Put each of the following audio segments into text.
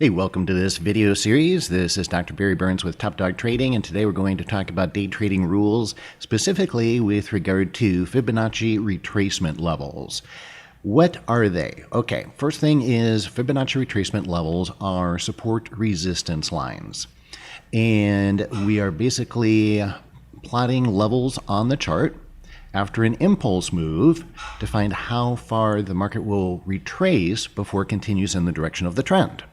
Hey, welcome to this video series. This is Dr. Barry Burns with Top Dog Trading, and today we're going to talk about day trading rules, specifically with regard to Fibonacci retracement levels. What are they? Okay, first thing is Fibonacci retracement levels are support resistance lines. And we are basically plotting levels on the chart after an impulse move to find how far the market will retrace before it continues in the direction of the trend.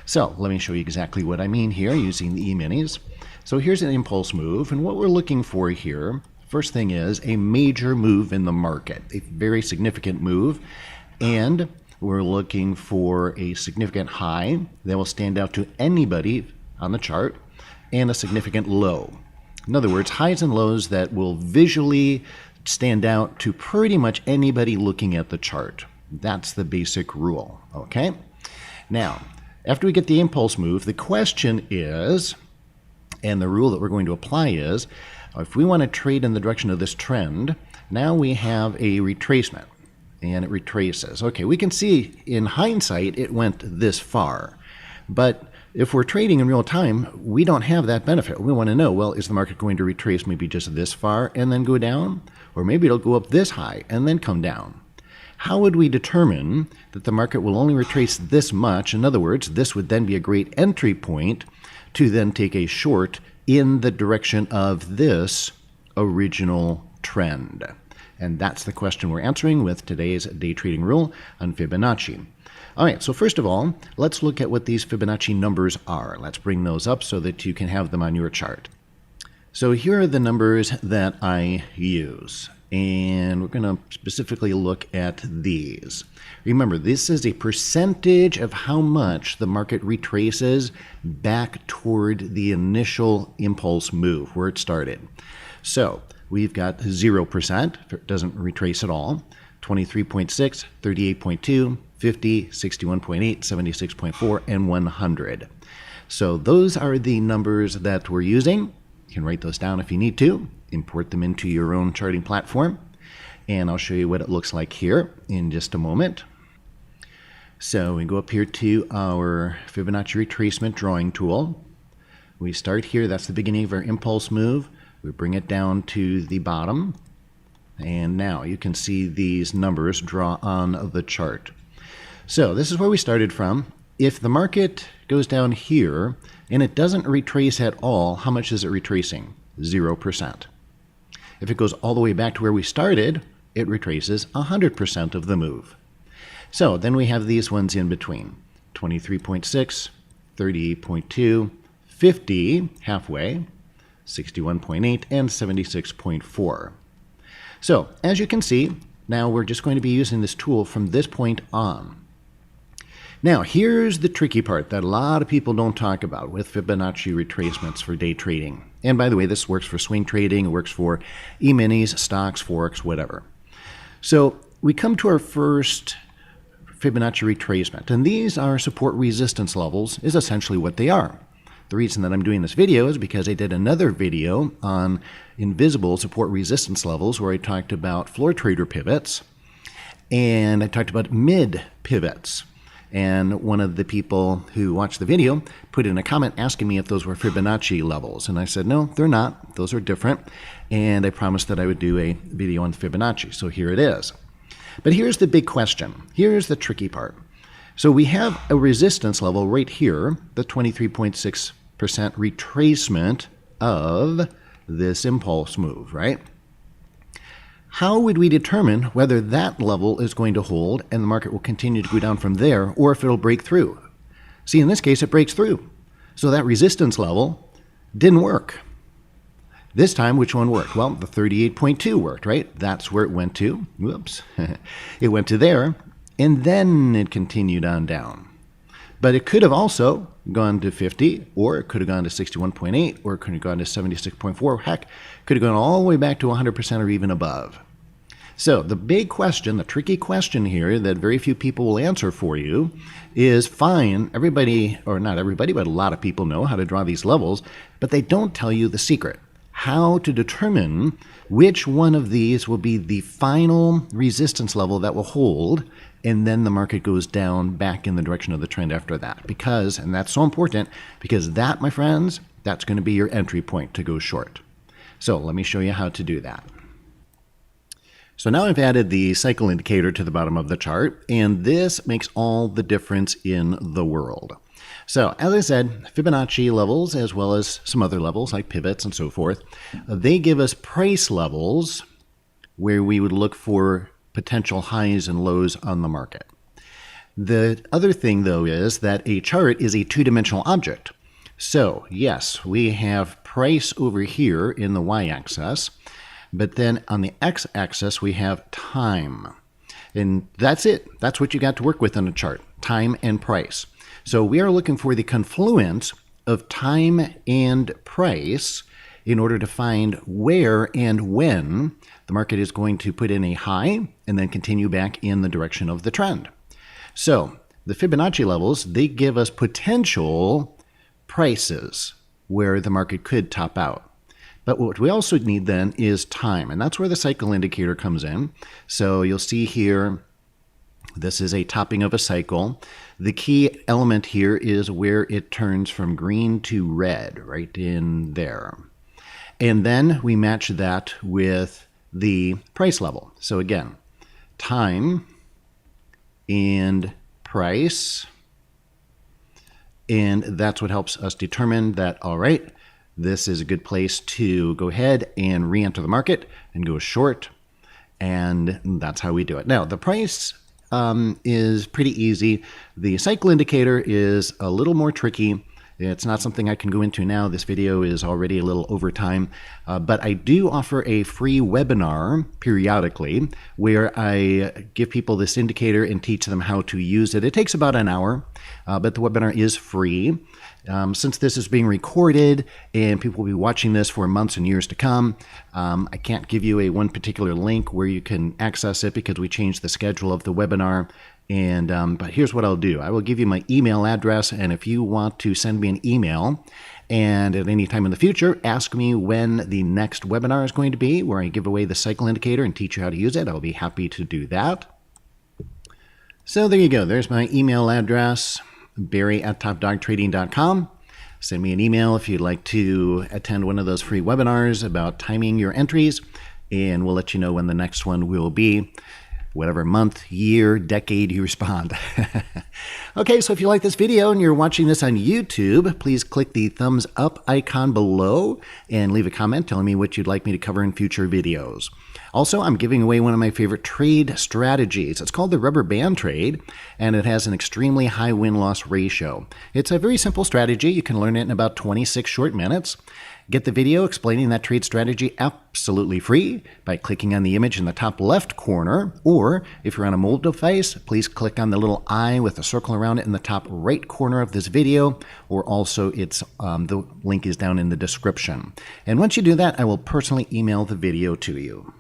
So let me show you exactly what I mean here using the E-minis. So here's an impulse move, and what we're looking for here, first thing is a major move in the market, a very significant move, and we're looking for a significant high that will stand out to anybody on the chart and a significant low. In other words, highs and lows that will visually stand out to pretty much anybody looking at the chart. That's the basic rule, okay? Now, after we get the impulse move, the question is, and the rule that we're going to apply is, if we want to trade in the direction of this trend, now we have a retracement, and it retraces. Okay, we can see in hindsight it went this far, but if we're trading in real time, we don't have that benefit. We want to know, well, is the market going to retrace maybe just this far and then go down? Or maybe it'll go up this high and then come down. How would we determine that the market will only retrace this much? In other words, this would then be a great entry point to then take a short in the direction of this original trend. And that's the question we're answering with today's day trading rule on Fibonacci. All right, so first of all, let's look at what these Fibonacci numbers are. Let's bring those up so that you can have them on your chart. So here are the numbers that I use. And we're going to specifically look at these. Remember, this is a percentage of how much the market retraces back toward the initial impulse move where it started. So we've got 0%, it doesn't retrace at all, 23.6, 38.2, 50, 61.8, 76.4, and 100. So those are the numbers that we're using. You can write those down if you need to. Import them into your own charting platform, and I'll show you what it looks like here in just a moment. So we go up here to our Fibonacci retracement drawing tool. We start here, that's the beginning of our impulse move. We bring it down to the bottom, and now you can see these numbers draw on the chart. So this is where we started from. If the market goes down here and it doesn't retrace at all, how much is it retracing? 0%. If it goes all the way back to where we started, it retraces 100% of the move. So then we have these ones in between, 23.6, 38.2, 50, halfway, 61.8, and 76.4. So as you can see, now we're just going to be using this tool from this point on. Now, here's the tricky part that a lot of people don't talk about with Fibonacci retracements for day trading. And by the way, this works for swing trading, it works for E-minis, stocks, forex, whatever. So we come to our first Fibonacci retracement, and these are support resistance levels is essentially what they are. The reason that I'm doing this video is because I did another video on invisible support resistance levels where I talked about floor trader pivots, and I talked about mid pivots. And one of the people who watched the video put in a comment asking me if those were Fibonacci levels. And I said, no, they're not. Those are different. And I promised that I would do a video on Fibonacci. So here it is. But here's the big question. Here's the tricky part. So we have a resistance level right here, the 23.6% retracement of this impulse move, right? How would we determine whether that level is going to hold and the market will continue to go down from there, or if it'll break through? See, in this case, it breaks through. So that resistance level didn't work. This time, which one worked? Well, the 38.2 worked, right? That's where it went to. Whoops. It went to there, and then it continued on down. But it could have also gone to 50, or it could have gone to 61.8, or it could have gone to 76.4. Heck, could have gone all the way back to 100% or even above. So the big question, the tricky question here that very few people will answer for you is fine, everybody, or not everybody, but a lot of people know how to draw these levels, but they don't tell you the secret. How to determine which one of these will be the final resistance level that will hold and then the market goes down back in the direction of the trend after that. Because, and that's so important, because that, my friends, that's going to be your entry point to go short. So let me show you how to do that. So now I've added the cycle indicator to the bottom of the chart, and this makes all the difference in the world. So as I said, Fibonacci levels, as well as some other levels like pivots and so forth, they give us price levels where we would look for potential highs and lows on the market. The other thing, though, is that a chart is a two-dimensional object. So yes, we have price over here in the y-axis, but then on the x-axis we have time. And that's it. That's what you got to work with on a chart, time and price. So we are looking for the confluence of time and price in order to find where and when the market is going to put in a high and then continue back in the direction of the trend. So the Fibonacci levels, they give us potential prices where the market could top out. But what we also need then is time, and that's where the cycle indicator comes in. So you'll see here, this is a topping of a cycle. The key element here is where it turns from green to red, right in there. And then we match that with the price level. So again, time and price. And that's what helps us determine that, all right, this is a good place to go ahead and re-enter the market and go short. And that's how we do it. Now, the price is pretty easy. The cycle indicator is a little more tricky. It's not something I can go into now. This video is already a little over time, but I do offer a free webinar periodically where I give people this indicator and teach them how to use it. It takes about an hour, but the webinar is free. Since this is being recorded and people will be watching this for months and years to come, I can't give you one particular link where you can access it because we changed the schedule of the webinar. But here's what I'll do. I will give you my email address, and if you want to send me an email and at any time in the future ask me when the next webinar is going to be where I give away the cycle indicator and teach you how to use it, I'll be happy to do that. So there you go. There's my email address, barry@topdogtrading.com. Send me an email if you'd like to attend one of those free webinars about timing your entries, and we'll let you know when the next one will be. Whatever month, year, decade you respond. Okay, so if you like this video and you're watching this on YouTube, please click the thumbs up icon below and leave a comment telling me what you'd like me to cover in future videos. Also, I'm giving away one of my favorite trade strategies. It's called the rubber band trade, and it has an extremely high win-loss ratio. It's a very simple strategy. You can learn it in about 26 short minutes. Get the video explaining that trade strategy absolutely free by clicking on the image in the top left corner, or if you're on a mobile device, please click on the little eye with a circle around it in the top right corner of this video, or also the link is down in the description. And once you do that, I will personally email the video to you.